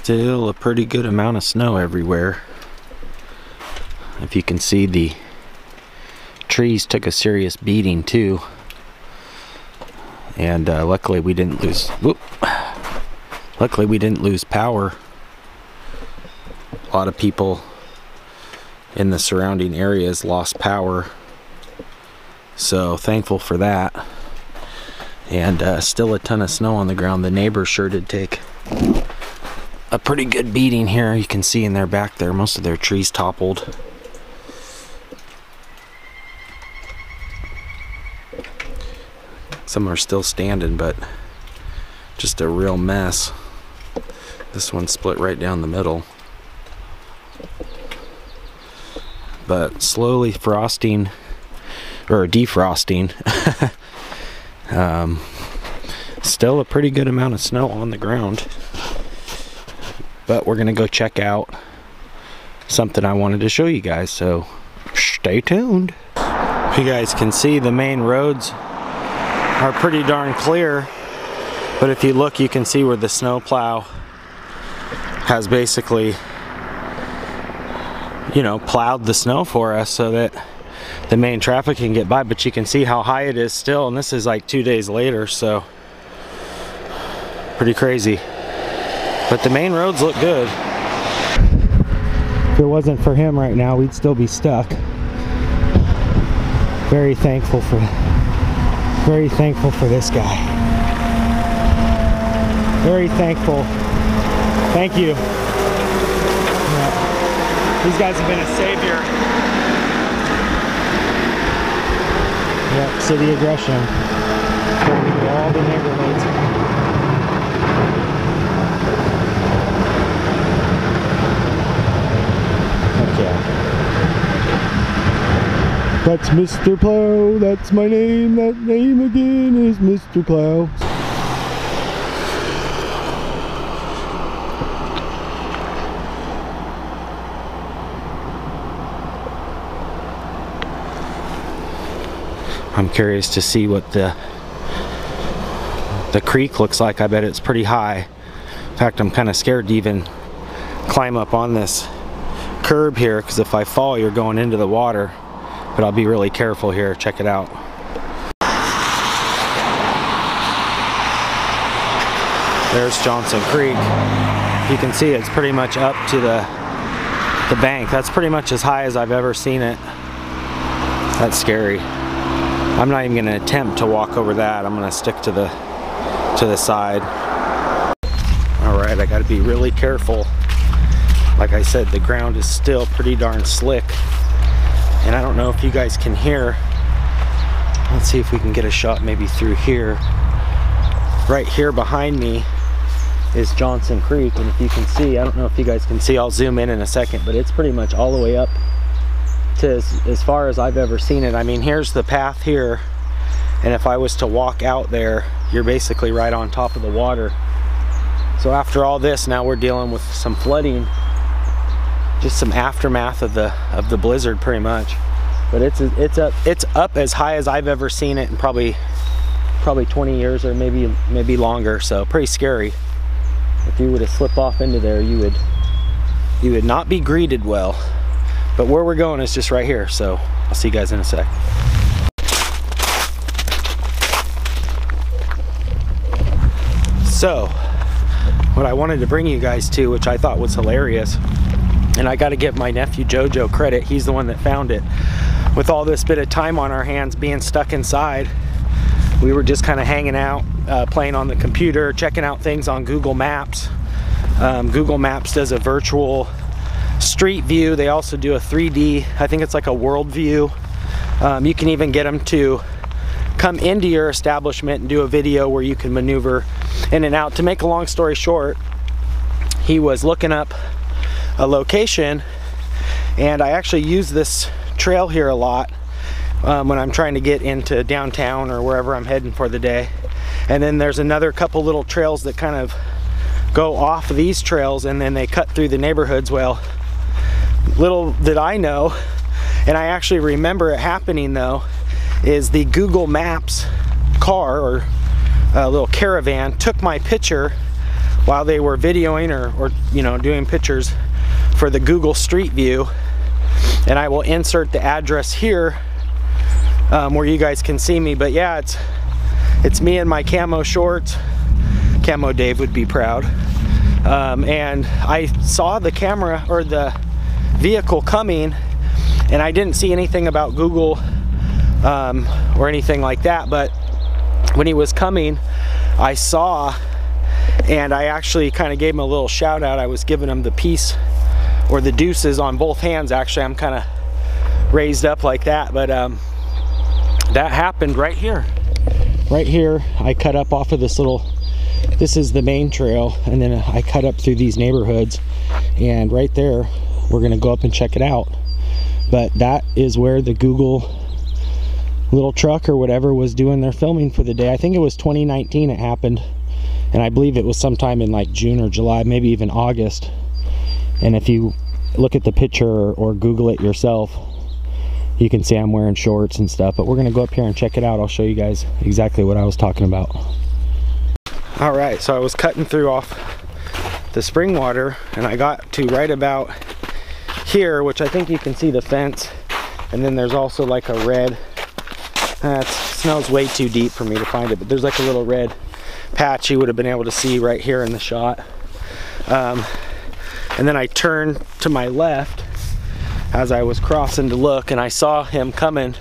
Still a pretty good amount of snow everywhere. If you can see, the trees took a serious beating too. And luckily we didn't lose. Luckily we didn't lose power. A lot of people in the surrounding areas lost power, so thankful for that. And still a ton of snow on the ground. The neighbors sure did take a pretty good beating here. You can see in their back there, most of their trees toppled. Some are still standing, but just a real mess. This one split right down the middle. But slowly frosting, or defrosting. Still a pretty good amount of snow on the ground. But we're gonna go check out something I wanted to show you guys, so stay tuned. You guys can see the main roads are pretty darn clear, but if you look, you can see where the snow plow has basically, you know, plowed the snow for us so that the main traffic can get by. But you can see how high it is still, and this is like 2 days later, so pretty crazy. But the main roads look good. If it wasn't for him right now, we'd still be stuck. Very thankful for this guy. Very thankful. Thank you. Yeah. These guys have been a savior. Yep, city aggression. Going through all the neighborhoods. Heck yeah. That's Mr. Plow, that's my name, that name again is Mr. Plow. I'm curious to see what the creek looks like. I bet it's pretty high. In fact, I'm kind of scared to even climb up on this curb here, because if I fall, you're going into the water. But I'll be really careful here. Check it out. There's Johnson Creek. You can see it's pretty much up to the bank. That's pretty much as high as I've ever seen it. That's scary. I'm not even going to attempt to walk over that. I'm going to stick to the side. All right, I got to be really careful. Like I said, the ground is still pretty darn slick. And I don't know if you guys can hear. Let's see if we can get a shot maybe through here. Right here behind me is Johnson Creek, and if you can see, I don't know if you guys can see, I'll zoom in a second, but it's pretty much all the way up to as far as I've ever seen it. I mean, here's the path here, and if I was to walk out there, you're basically right on top of the water. So after all this, now we're dealing with some flooding. Just some aftermath of the blizzard, pretty much. But it's up as high as I've ever seen it in probably 20 years or maybe longer. So pretty scary. If you were to slip off into there, you would not be greeted well. But where we're going is just right here. So I'll see you guys in a sec. So what I wanted to bring you guys to, which I thought was hilarious. And I got to give my nephew Jojo credit. He's the one that found it. With all this bit of time on our hands being stuck inside, we were just kind of hanging out, playing on the computer, checking out things on Google Maps. Google Maps does a virtual street view. They also do a 3D, I think it's like a world view. You can even get them to come into your establishment and do a video where you can maneuver in and out. To make a long story short, he was looking up a location, and I actually use this trail here a lot when I'm trying to get into downtown or wherever I'm heading for the day. And then there's another couple little trails that kind of go off of these trails, and then they cut through the neighborhoods. Well, little did I know, and I actually remember it happening though, is the Google Maps car or a little caravan took my picture while they were videoing or you know, doing pictures for the Google Street View. And I will insert the address here where you guys can see me. But yeah, it's me in my camo shorts. Camo Dave would be proud. And I saw the camera or the vehicle coming, and I didn't see anything about Google or anything like that. But when he was coming, I saw, and I actually kind of gave him a little shout out. I was giving him the peace or the deuces on both hands. Actually, I'm kind of raised up like that. But that happened right here. Right here, I cut up off of this little, this is the main trail, and then I cut up through these neighborhoods, and right there, we're gonna go up and check it out. But that is where the Google little truck or whatever was doing their filming for the day. I think it was 2019 it happened, and I believe it was sometime in like June or July, maybe even August. And if you look at the picture or Google it yourself, you can see I'm wearing shorts and stuff. But we're gonna go up here and check it out. I'll show you guys exactly what I was talking about. All right, so I was cutting through off the spring water, and I got to right about here, which I think you can see the fence, and then there's also like a red, it smells way too deep for me to find it, but there's like a little red patch you would have been able to see right here in the shot. And then I turned to my left as I was crossing to look, and I saw him coming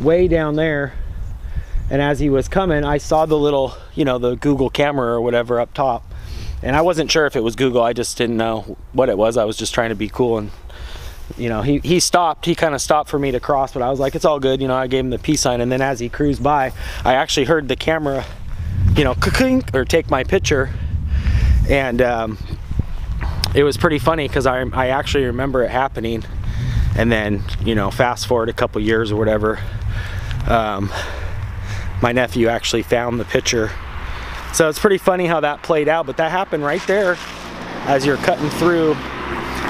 way down there. And as he was coming, I saw the little, you know, the Google camera or whatever up top. And I wasn't sure if it was Google. I just didn't know what it was. I was just trying to be cool. And, you know, he stopped. He kind of stopped for me to cross. But I was like, it's all good. You know, I gave him the peace sign. And then as he cruised by, I actually heard the camera, you know, or take my picture. And it was pretty funny because I actually remember it happening. And then, you know, fast forward a couple years or whatever, my nephew actually found the picture. So it's pretty funny how that played out, but that happened right there as you're cutting through.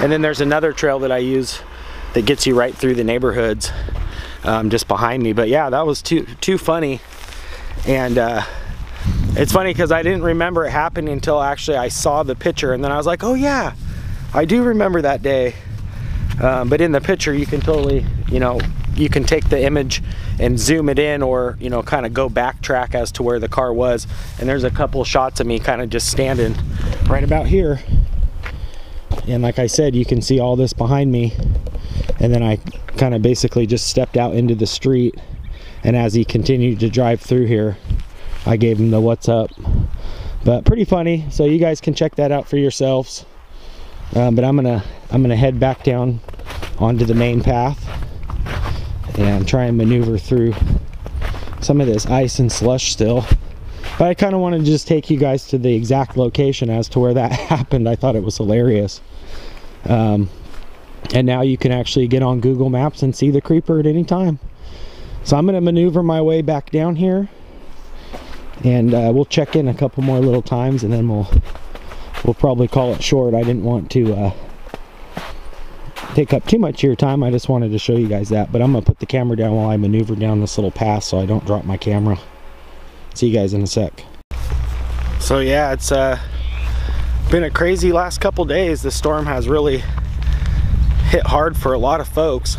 And then there's another trail that I use that gets you right through the neighborhoods just behind me. But yeah, that was too funny. And it's funny because I didn't remember it happening until actually I saw the picture, and then I was like, oh yeah, I do remember that day. But in the picture you can totally, you know, you can take the image and zoom it in, or, you know, kind of go backtrack as to where the car was. And there's a couple shots of me kind of just standing right about here. And like I said, you can see all this behind me. And then I kind of basically just stepped out into the street. And as he continued to drive through here, I gave him the what's up. But pretty funny. So you guys can check that out for yourselves. But I'm gonna head back down onto the main path and try and maneuver through some of this ice and slush still. But I kind of want to just take you guys to the exact location as to where that happened. I thought it was hilarious. And now you can actually get on Google Maps and see the Kreeper at any time. So I'm going to maneuver my way back down here, and we'll check in a couple more little times, and then we'll probably call it short. I didn't want to take up too much of your time. I just wanted to show you guys that. But I'm gonna put the camera down while I maneuver down this little path so I don't drop my camera. See you guys in a sec. So yeah, it's been a crazy last couple days. The storm has really hit hard for a lot of folks.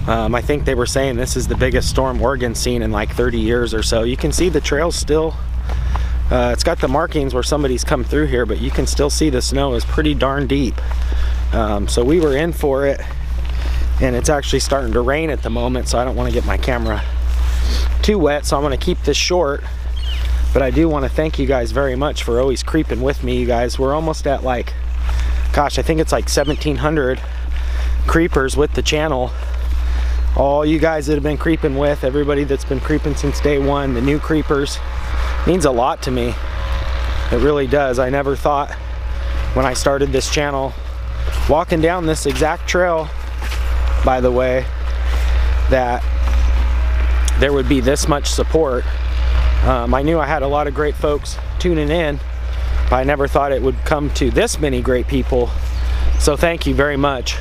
I think they were saying this is the biggest storm Oregon's seen in like 30 years or so. You can see the trails still. It's got the markings where somebody's come through here, but you can still see the snow is pretty darn deep. So we were in for it, and it's actually starting to rain at the moment, so I don't want to get my camera too wet, so I'm going to keep this short. But I do want to thank you guys very much for always creeping with me. You guys, we're almost at like, gosh, I think it's like 1,700 creepers with the channel. All you guys that have been creeping with, everybody that's been creeping since day one, the new creepers, means a lot to me. It really does. I never thought when I started this channel, walking down this exact trail, by the way, that there would be this much support. I knew I had a lot of great folks tuning in, but I never thought it would come to this many great people. So thank you very much.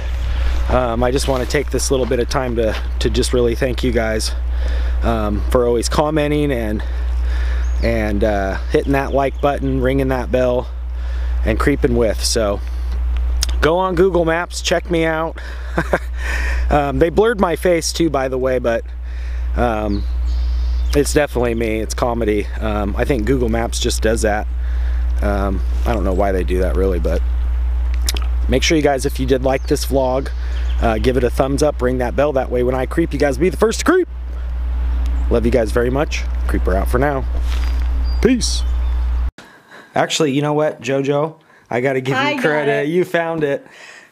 I just want to take this little bit of time to just really thank you guys for always commenting and hitting that like button, ringing that bell. and creeping with. So go on Google Maps, check me out. They blurred my face too, by the way, but it's definitely me. It's comedy. I think Google Maps just does that. I don't know why they do that really, but make sure you guys, if you did like this vlog, give it a thumbs up, ring that bell. That way when I creep, you guys will be the first to creep. Love you guys very much. Creeper out for now. Peace. Actually, you know what, JoJo? I gotta give you credit. You found it.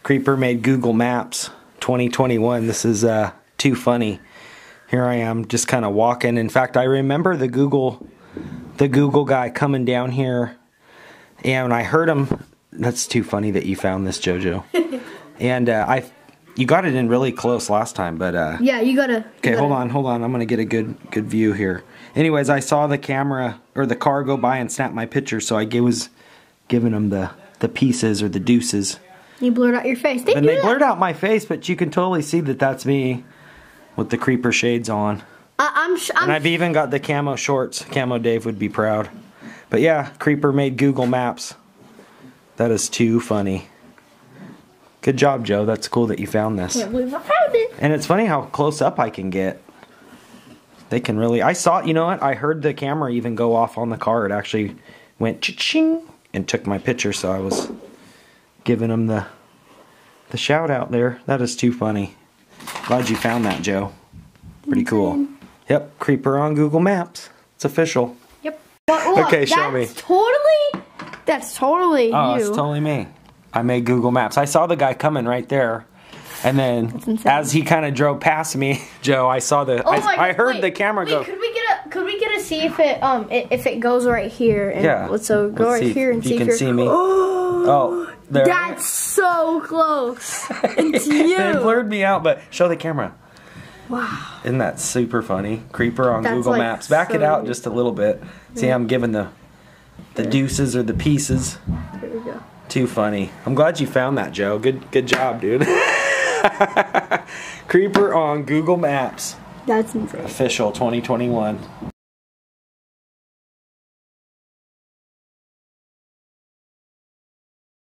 Kreeper made Google Maps 2021. This is too funny. Here I am just kind of walking. In fact, I remember the Google guy coming down here, and I heard him. That's too funny that you found this, JoJo. And you got it in really close last time, but yeah, you gotta. Okay, hold on. I'm gonna get a good view here. Anyways, I saw the camera or the car go by and snap my picture, so I was giving him the pieces or the deuces. You blurred out your face. They blurred out my face, but you can totally see that that's me with the Kreeper shades on. And I've even got the camo shorts. Camo Dave would be proud. But yeah, Kreeper made Google Maps. That is too funny. Good job, Joe. That's cool that you found this. Can't believe I found it. And it's funny how close up I can get. They can really... I saw... You know what? I heard the camera even go off on the car. It actually went cha-ching and took my picture, so I was giving them the shout out there. That is too funny. Glad you found that, Joe. Pretty cool. Yep, Kreeper on Google Maps. It's official. Yep. But look, okay, show me. That's totally you. Oh, it's totally me. I made Google Maps. I saw the guy coming right there. And then as he kind of drove past me, Joe, I saw the I heard the camera go. Could we get a see if it goes right here? And yeah. Let's go right here and see if you can see me. Oh, there. That's so close. It's you. They blurred me out, but show the camera. Wow. Isn't that super funny? Kreeper on Google Maps. Back it out just a little bit. See, I'm giving the deuces or the pieces. There we go. Too funny. I'm glad you found that, Joe. Good job, dude. Kreeper on Google Maps. That's insane. Official 2021.